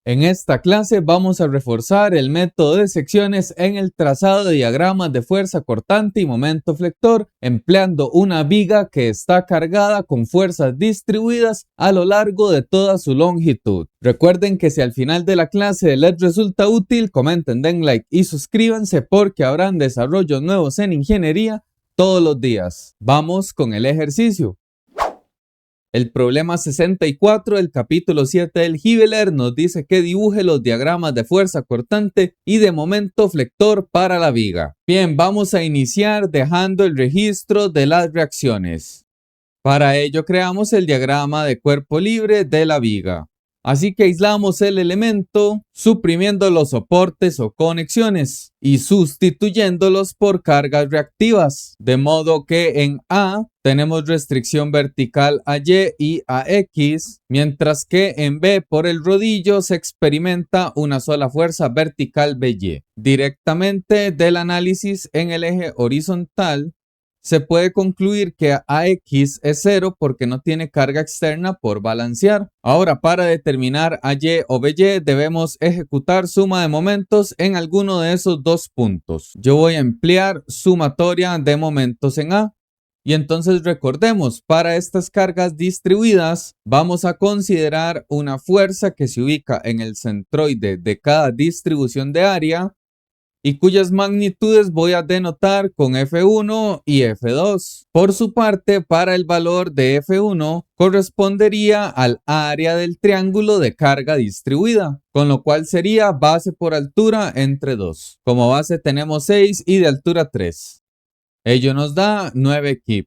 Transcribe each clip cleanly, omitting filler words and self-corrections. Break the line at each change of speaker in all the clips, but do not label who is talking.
En esta clase vamos a reforzar el método de secciones en el trazado de diagramas de fuerza cortante y momento flector, empleando una viga que está cargada con fuerzas distribuidas a lo largo de toda su longitud. Recuerden que si al final de la clase les resulta útil, comenten, den like y suscríbanse porque habrán desarrollos nuevos en ingeniería todos los días. Vamos con el ejercicio. El problema 64 del capítulo 7 del Giveler nos dice que dibuje los diagramas de fuerza cortante y de momento flector para la viga. Bien, vamos a iniciar dejando el registro de las reacciones. Para ello creamos el diagrama de cuerpo libre de la viga. Así que aislamos el elemento suprimiendo los soportes o conexiones y sustituyéndolos por cargas reactivas. De modo que en A tenemos restricción vertical a Y y a X, mientras que en B por el rodillo se experimenta una sola fuerza vertical BY. Directamente del análisis en el eje horizontal, se puede concluir que AX es 0 porque no tiene carga externa por balancear. Ahora, para determinar AY o BY debemos ejecutar suma de momentos en alguno de esos dos puntos. Yo voy a emplear sumatoria de momentos en A. Y entonces recordemos, para estas cargas distribuidas vamos a considerar una fuerza que se ubica en el centroide de cada distribución de área y cuyas magnitudes voy a denotar con F1 y F2. Por su parte, para el valor de F1 correspondería al área del triángulo de carga distribuida, con lo cual sería base por altura entre 2. Como base tenemos 6 y de altura 3. Ello nos da 9 kip.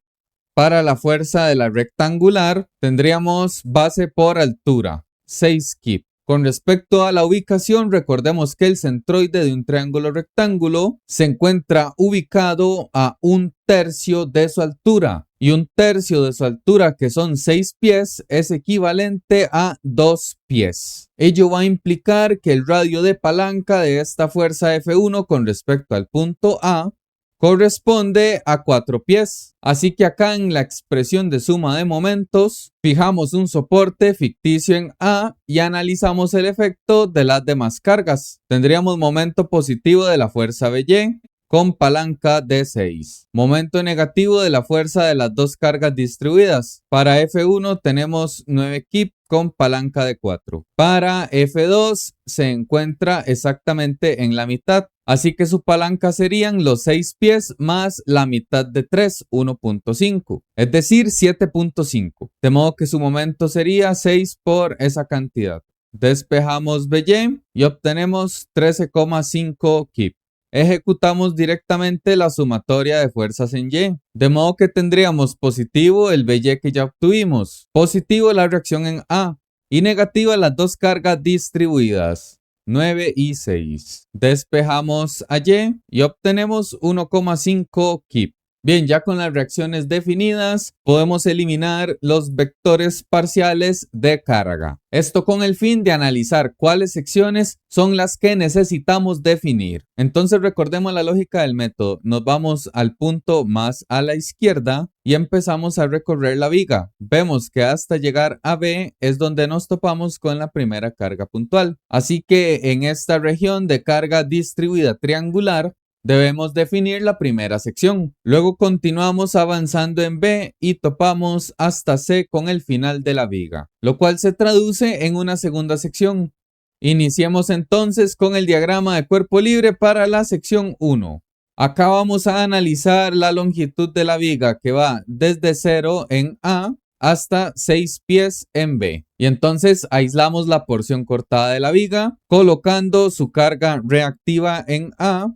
Para la fuerza de la rectangular tendríamos base por altura, 6 kip. Con respecto a la ubicación, recordemos que el centroide de un triángulo rectángulo se encuentra ubicado a 1/3 de su altura. Y 1/3 de su altura, que son 6 pies, es equivalente a 2 pies. Ello va a implicar que el radio de palanca de esta fuerza F1 con respecto al punto A corresponde a 4 pies. Así que acá en la expresión de suma de momentos, fijamos un soporte ficticio en A y analizamos el efecto de las demás cargas. Tendríamos momento positivo de la fuerza BY con palanca de 6. Momento negativo de la fuerza de las dos cargas distribuidas. Para F1 tenemos 9 kip con palanca de 4. Para F2 se encuentra exactamente en la mitad. Así que su palanca serían los 6 pies más la mitad de 3, 1.5. Es decir, 7.5. De modo que su momento sería 6 por esa cantidad. Despejamos BY y obtenemos 13,5 kip. Ejecutamos directamente la sumatoria de fuerzas en Y. De modo que tendríamos positivo el BY que ya obtuvimos, positivo la reacción en A y negativa las dos cargas distribuidas, 9 y 6. Despejamos a Y y obtenemos 1,5 kip. Bien, ya con las reacciones definidas, podemos eliminar los vectores parciales de carga. Esto con el fin de analizar cuáles secciones son las que necesitamos definir. Entonces recordemos la lógica del método. Nos vamos al punto más a la izquierda y empezamos a recorrer la viga. Vemos que hasta llegar a B es donde nos topamos con la primera carga puntual. Así que en esta región de carga distribuida triangular, debemos definir la primera sección. Luego continuamos avanzando en B y topamos hasta C con el final de la viga, lo cual se traduce en una segunda sección. Iniciemos entonces con el diagrama de cuerpo libre para la sección 1. Acá vamos a analizar la longitud de la viga que va desde 0 en A hasta 6 pies en B. Y entonces aislamos la porción cortada de la viga, colocando su carga reactiva en A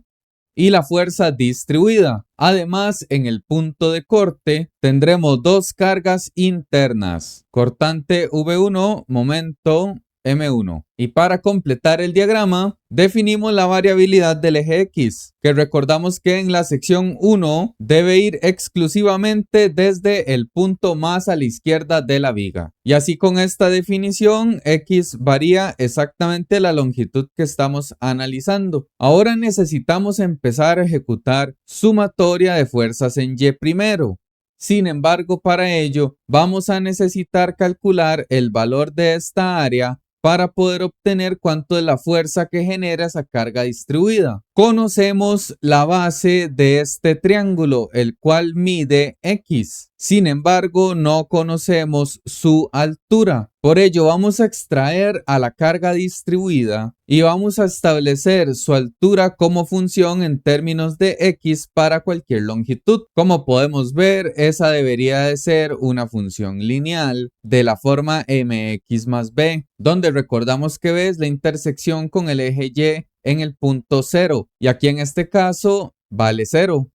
y la fuerza distribuida. Además, en el punto de corte tendremos dos cargas internas, cortante V1, momento M1. Y para completar el diagrama, definimos la variabilidad del eje X, que recordamos que en la sección 1 debe ir exclusivamente desde el punto más a la izquierda de la viga. Y así con esta definición, X varía exactamente la longitud que estamos analizando. Ahora necesitamos empezar a ejecutar sumatoria de fuerzas en Y primero. Sin embargo, para ello vamos a necesitar calcular el valor de esta área para poder obtener cuánto es la fuerza que genera esa carga distribuida. Conocemos la base de este triángulo, el cual mide X. Sin embargo, no conocemos su altura. Por ello, vamos a extraer a la carga distribuida y vamos a establecer su altura como función en términos de X para cualquier longitud. Como podemos ver, esa debería de ser una función lineal de la forma mx más b, donde recordamos que b es la intersección con el eje Y en el punto 0, y aquí en este caso vale 0.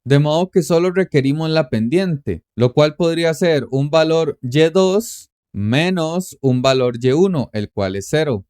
De modo que solo requerimos la pendiente, lo cual podría ser un valor y2 menos un valor y1, el cual es 0,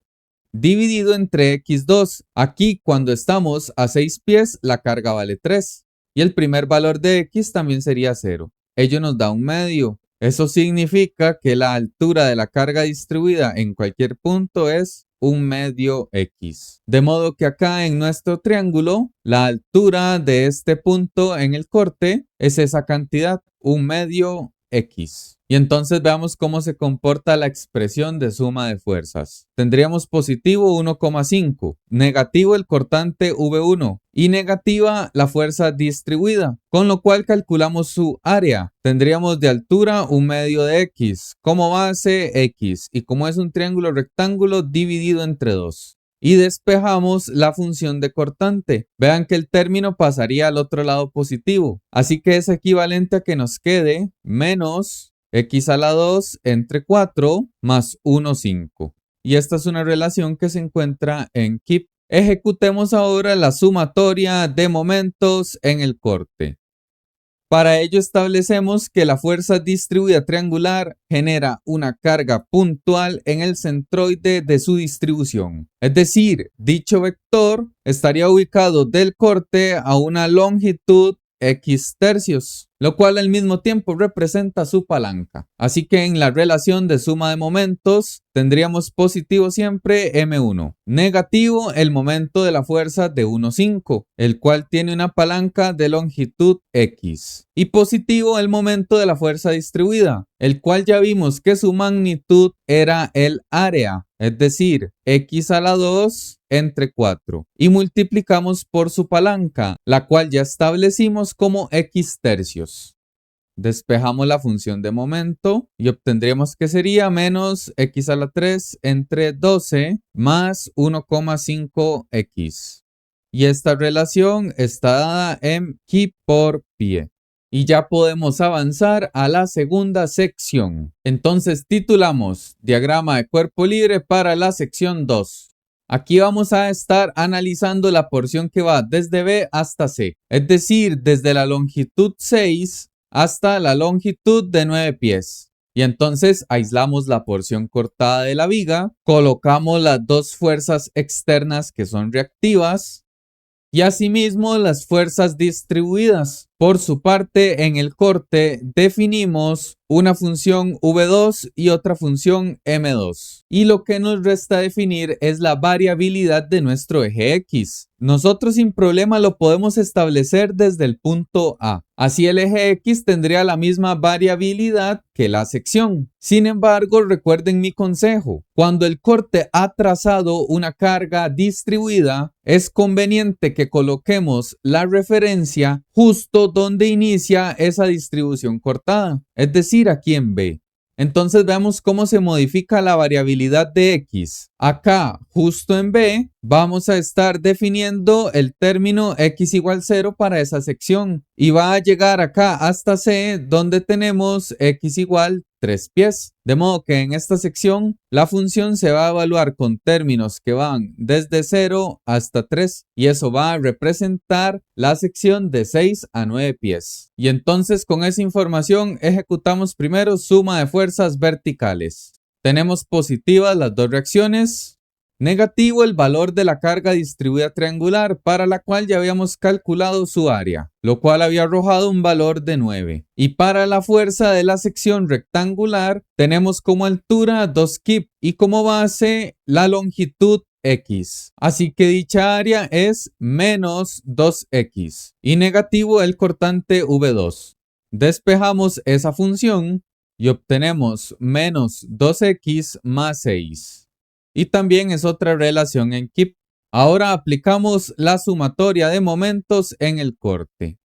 dividido entre x2. Aquí cuando estamos a 6 pies, la carga vale 3. Y el primer valor de x también sería 0. Ello nos da un medio. Eso significa que la altura de la carga distribuida en cualquier punto es un medio x. De modo que acá en nuestro triángulo, la altura de este punto en el corte es esa cantidad, un medio x. Y entonces veamos cómo se comporta la expresión de suma de fuerzas. Tendríamos positivo 1,5, negativo el cortante V1 y negativa la fuerza distribuida, con lo cual calculamos su área. Tendríamos de altura un medio de x, como base x, y como es un triángulo rectángulo dividido entre 2. Y despejamos la función de cortante. Vean que el término pasaría al otro lado positivo. Así que es equivalente a que nos quede menos x a la 2 entre 4 más 1, 5. Y esta es una relación que se encuentra en Keep. Ejecutemos ahora la sumatoria de momentos en el corte. Para ello establecemos que la fuerza distribuida triangular genera una carga puntual en el centroide de su distribución. Es decir, dicho vector estaría ubicado del corte a una longitud x tercios, lo cual al mismo tiempo representa su palanca. Así que en la relación de suma de momentos tendríamos positivo siempre M1, negativo el momento de la fuerza de 1,5, el cual tiene una palanca de longitud X, y positivo el momento de la fuerza distribuida, el cual ya vimos que su magnitud era el área, es decir, x a la 2 entre 4, y multiplicamos por su palanca, la cual ya establecimos como x tercios. Despejamos la función de momento y obtendríamos que sería menos x a la 3 entre 12 más 1,5x. Y esta relación está dada en pi por pie. Y ya podemos avanzar a la segunda sección. Entonces titulamos diagrama de cuerpo libre para la sección 2. Aquí vamos a estar analizando la porción que va desde B hasta C, es decir, desde la longitud 6 hasta la longitud de 9 pies. Y entonces aislamos la porción cortada de la viga, colocamos las dos fuerzas externas que son reactivas y asimismo las fuerzas distribuidas. Por su parte, en el corte definimos una función V2 y otra función M2. Y lo que nos resta definir es la variabilidad de nuestro eje X. Nosotros sin problema lo podemos establecer desde el punto A. Así el eje X tendría la misma variabilidad que la sección. Sin embargo, recuerden mi consejo. Cuando el corte ha trazado una carga distribuida, es conveniente que coloquemos la referencia justo donde inicia esa distribución cortada, es decir, aquí en B. Entonces veamos cómo se modifica la variabilidad de X. Acá, justo en B, vamos a estar definiendo el término X igual 0 para esa sección. Y va a llegar acá hasta C, donde tenemos X igual 3 pies. De modo que en esta sección la función se va a evaluar con términos que van desde 0 hasta 3 y eso va a representar la sección de 6 a 9 pies. Y entonces con esa información ejecutamos primero suma de fuerzas verticales. Tenemos positivas las dos reacciones. Negativo el valor de la carga distribuida triangular para la cual ya habíamos calculado su área, lo cual había arrojado un valor de 9. Y para la fuerza de la sección rectangular tenemos como altura 2 kip y como base la longitud X. Así que dicha área es menos 2x y negativo el cortante V2. Despejamos esa función y obtenemos menos 2x más 6. y también es otra relación en Keep. Ahora aplicamos la sumatoria de momentos en el corte.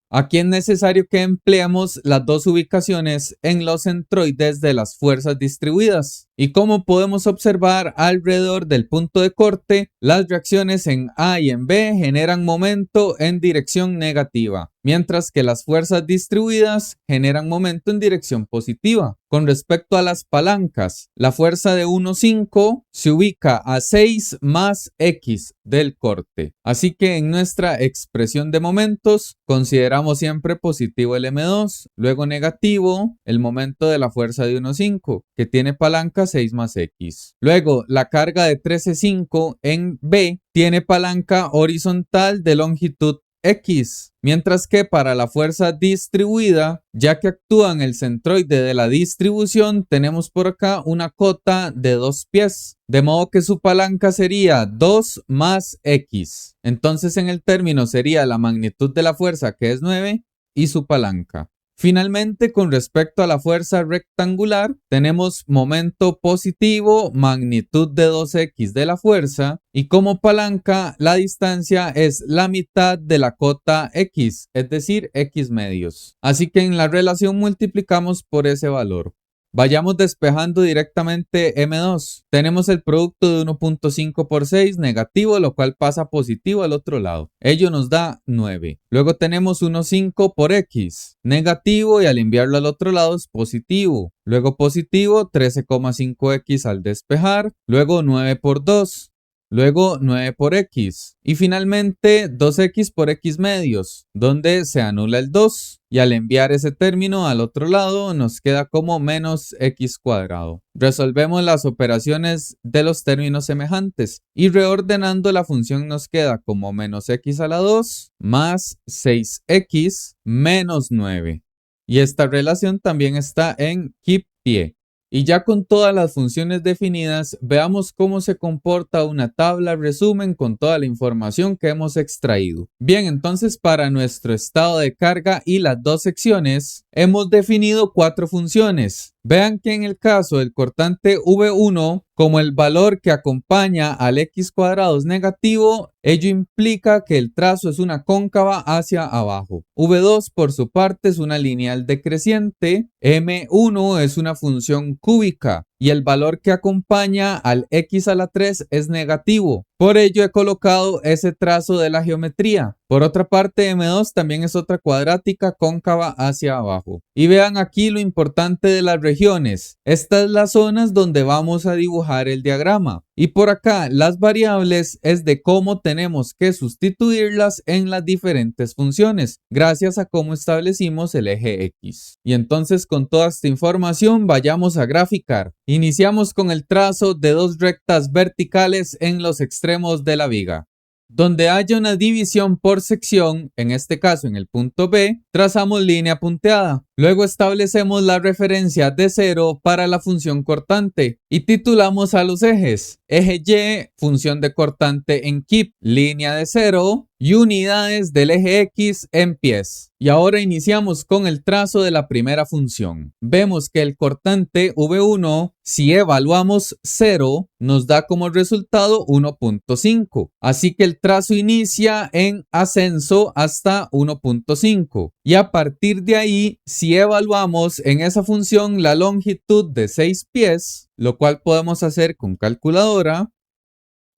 Aquí es necesario que empleemos las dos ubicaciones en los centroides de las fuerzas distribuidas. Y como podemos observar alrededor del punto de corte, las reacciones en A y en B generan momento en dirección negativa, mientras que las fuerzas distribuidas generan momento en dirección positiva. Con respecto a las palancas, la fuerza de 1,5 se ubica a 6 más X del corte. Así que en nuestra expresión de momentos consideramos siempre positivo el M2, luego negativo el momento de la fuerza de 1,5 que tiene palanca 6 más X. Luego la carga de 13,5 en B tiene palanca horizontal de longitud X, mientras que para la fuerza distribuida, ya que actúa en el centroide de la distribución, tenemos por acá una cota de 2 pies, de modo que su palanca sería 2 más X. Entonces en el término sería la magnitud de la fuerza, que es 9, y su palanca. Finalmente, con respecto a la fuerza rectangular, tenemos momento positivo, magnitud de 2x de la fuerza, y como palanca la distancia es la mitad de la cota x, es decir, x medios. Así que en la relación multiplicamos por ese valor. Vayamos despejando directamente M2. Tenemos el producto de 1.5 por 6 negativo, lo cual pasa positivo al otro lado. Ello nos da 9. Luego tenemos 1,5 por X negativo y al enviarlo al otro lado es positivo. Luego positivo 13,5X al despejar. Luego 9 por 2. Luego 9 por X. Y finalmente 2X por X medios, donde se anula el 2. Y al enviar ese término al otro lado nos queda como menos X cuadrado. Resolvemos las operaciones de los términos semejantes y reordenando la función nos queda como menos X a la 2 más 6X menos 9. Y esta relación también está en keep pie. Y ya con todas las funciones definidas, veamos cómo se comporta una tabla resumen con toda la información que hemos extraído. Bien, entonces para nuestro estado de carga y las dos secciones, hemos definido 4 funciones. Vean que en el caso del cortante V1, como el valor que acompaña al x cuadrado es negativo, ello implica que el trazo es una cóncava hacia abajo. V2 por su parte es una lineal decreciente, M1 es una función cúbica y el valor que acompaña al x a la 3 es negativo. Por ello he colocado ese trazo de la geometría. Por otra parte, M2 también es otra cuadrática cóncava hacia abajo. Y vean aquí lo importante de las regiones. Estas son las zonas donde vamos a dibujar el diagrama. Y por acá las variables es de cómo tenemos que sustituirlas en las diferentes funciones, gracias a cómo establecimos el eje X. Y entonces con toda esta información vayamos a graficar. Iniciamos con el trazo de 2 rectas verticales en los extremos de la viga. Donde haya una división por sección, en este caso en el punto B, trazamos línea punteada. Luego establecemos la referencia de 0 para la función cortante y titulamos a los ejes. Eje Y, función de cortante en keep, línea de 0 y unidades del eje X en pies. Y ahora iniciamos con el trazo de la primera función. Vemos que el cortante V1, si evaluamos 0, nos da como resultado 1.5. Así que el trazo inicia en ascenso hasta 1.5. Y a partir de ahí, si evaluamos en esa función la longitud de 6 pies, lo cual podemos hacer con calculadora,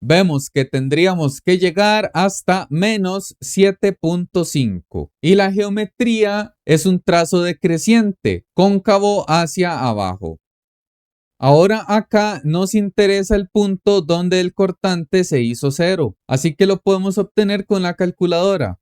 vemos que tendríamos que llegar hasta menos 7.5 y la geometría es un trazo decreciente, cóncavo hacia abajo. Ahora acá nos interesa el punto donde el cortante se hizo 0, así que lo podemos obtener con la calculadora.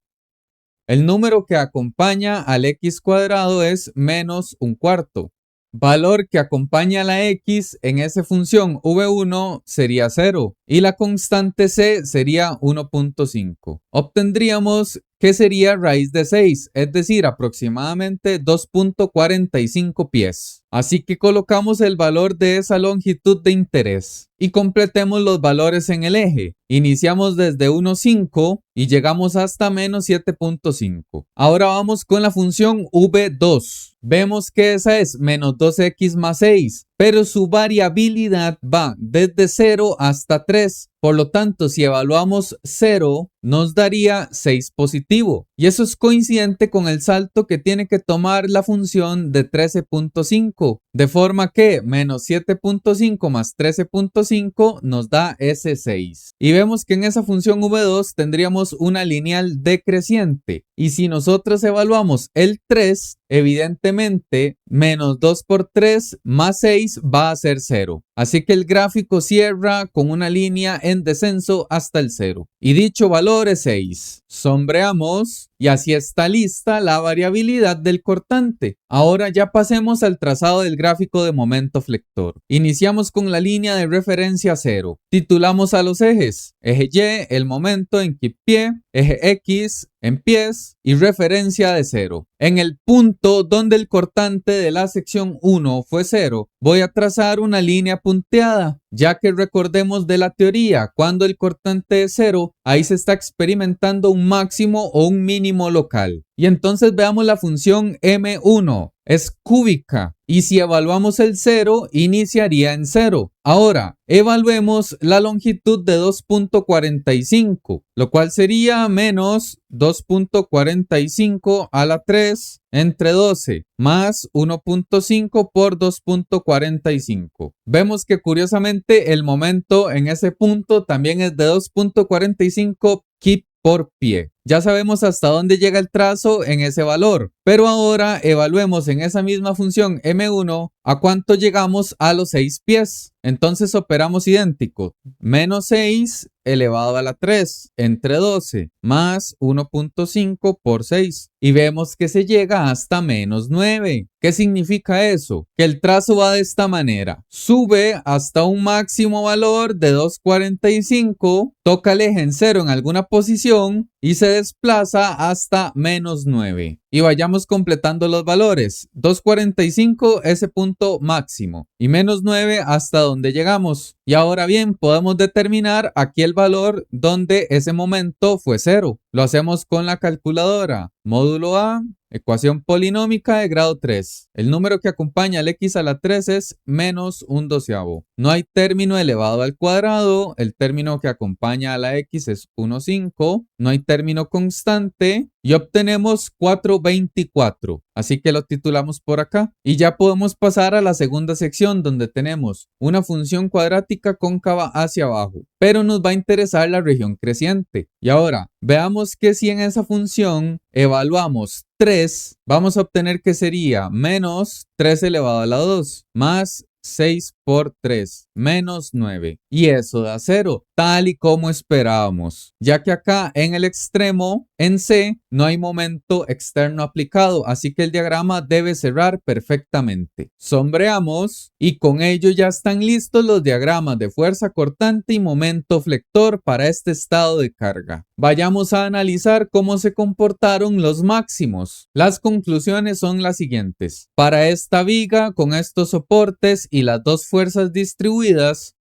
El número que acompaña al x cuadrado es menos 1/4. Valor que acompaña a la x en esa función v1 sería 0 y la constante c sería 1.5. Obtendríamos que sería raíz de 6, es decir, aproximadamente 2.45 pies. Así que colocamos el valor de esa longitud de interés y completemos los valores en el eje. Iniciamos desde 1,5 y llegamos hasta menos 7.5. Ahora vamos con la función v2. Vemos que esa es menos 2x más 6 pero su variabilidad va desde 0 hasta 3. Por lo tanto, si evaluamos 0, nos daría 6 positivo. Y eso es coincidente con el salto que tiene que tomar la función de 13.5. De forma que menos 7.5 más 13.5 nos da ese 6. Y vemos que en esa función v2 tendríamos una lineal decreciente. Y si nosotros evaluamos el 3, evidentemente menos 2 por 3 más 6 va a ser 0. Así que el gráfico cierra con una línea en descenso hasta el 0. Y dicho valor es 6. Sombreamos y así está lista la variabilidad del cortante. Ahora ya pasemos al trazado del gráfico de momento flector. Iniciamos con la línea de referencia 0. Titulamos a los ejes. Eje Y, el momento en pie, eje X, en pies y referencia de 0. En el punto donde el cortante de la sección 1 fue 0, voy a trazar una línea punteada, ya que recordemos de la teoría, cuando el cortante es 0, ahí se está experimentando un máximo o un mínimo local. Y entonces veamos la función M1. Es cúbica y si evaluamos el 0, iniciaría en 0. Ahora, evaluemos la longitud de 2.45, lo cual sería menos 2.45 a la 3 entre 12, más 1.5 por 2.45. Vemos que curiosamente el momento en ese punto también es de 2.45 kip por pie. Ya sabemos hasta dónde llega el trazo en ese valor, pero ahora evaluemos en esa misma función M1 a cuánto llegamos a los 6 pies. Entonces operamos idéntico, menos 6 elevado a la 3 entre 12 más 1.5 por 6 y vemos que se llega hasta menos 9. ¿Qué significa eso? Que el trazo va de esta manera, sube hasta un máximo valor de 2.45, toca el eje en 0 en alguna posición y se desplaza hasta menos 9. Y vayamos completando los valores. 2.45 ese punto máximo y menos 9 hasta donde llegamos. Y ahora bien, podemos determinar aquí el valor donde ese momento fue 0. Lo hacemos con la calculadora. Módulo A, ecuación polinómica de grado 3. El número que acompaña al x a la 3 es menos 1/12. No hay término elevado al cuadrado. El término que acompaña a la x es 1,5. No hay término constante. Y obtenemos 4/24. Así que lo titulamos por acá. Y ya podemos pasar a la segunda sección donde tenemos una función cuadrática cóncava hacia abajo. Pero nos va a interesar la región creciente. Y ahora, veamos que si en esa función evaluamos 3, vamos a obtener que sería menos 3 elevado a la 2 más 6 por 3 menos 9 y eso da 0, tal y como esperábamos, ya que acá en el extremo en C no hay momento externo aplicado, así que el diagrama debe cerrar perfectamente. Sombreamos y con ello ya están listos los diagramas de fuerza cortante y momento flector para este estado de carga. Vayamos a analizar cómo se comportaron los máximos. Las conclusiones son las siguientes. Para esta viga con estos soportes y las dos fuerzas distribuidas,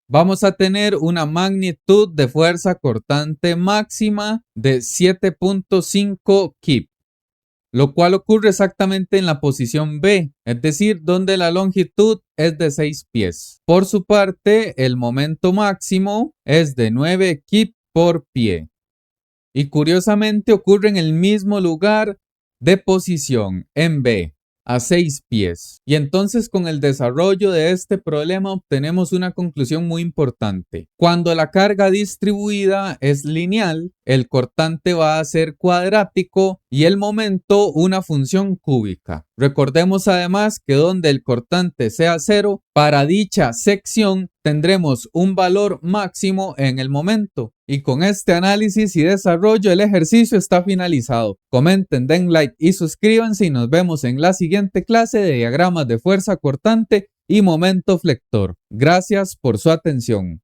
vamos a tener una magnitud de fuerza cortante máxima de 7.5 kip, lo cual ocurre exactamente en la posición B, es decir, donde la longitud es de 6 pies. Por su parte, el momento máximo es de 9 kip por pie. Y curiosamente ocurre en el mismo lugar de posición, en B, a 6 pies. Y entonces con el desarrollo de este problema obtenemos una conclusión muy importante. Cuando la carga distribuida es lineal, el cortante va a ser cuadrático y el momento una función cúbica. Recordemos además que donde el cortante sea 0, para dicha sección tendremos un valor máximo en el momento. Y con este análisis y desarrollo el ejercicio está finalizado. Comenten, den like y suscríbanse y nos vemos en la siguiente clase de diagramas de fuerza cortante y momento flector. Gracias por su atención.